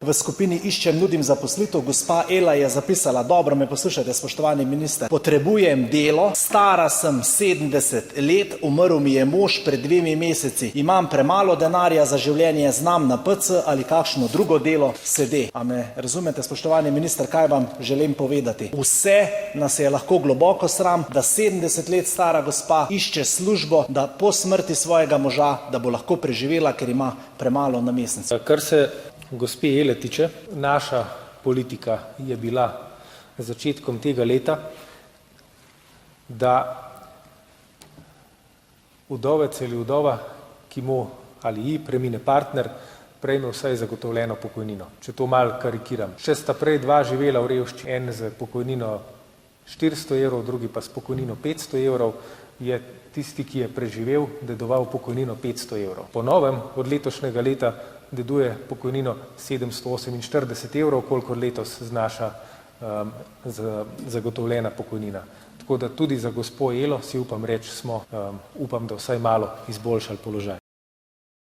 V skupini Iščem, nudim zaposlitev. Gospa Ela je zapisala: dobro me poslušajte, spoštovani minister. Potrebujem delo, stara sem 70 let, umrl mi je mož pred 2 meseci. Imam premalo denarja za življenje, znam na PC ali kakšno drugo delo sede. A me razumete, spoštovani minister, kaj vam želim povedati? Vse nas je lahko globoko sram, da 70 let stara gospa išče službo, da po smrti svojega moža, da bo lahko preživela, ker ima premalo na mesec. Kar se gospe Ele tiče, naša politika je bila z začetkom tega leta, da vdovec ali vdova, ki mu ali ji premine partner, prejme vsaj zagotovljeno pokojnino. Če to malo karikiram. Če sta prej dva živela v revščini, en z pokojnino 400 evrov, drugi pa s pokojnino 500 evrov, je tisti, ki je preživel, dedoval pokojnino 500 evrov. Po novem, od letošnjega leta, deduje pokojnino 748 evrov, kolikor letos znaša zagotovljena pokojnina. Tako da tudi za gospo Elo si upam reči, upam, da vsaj malo izboljšali položaj.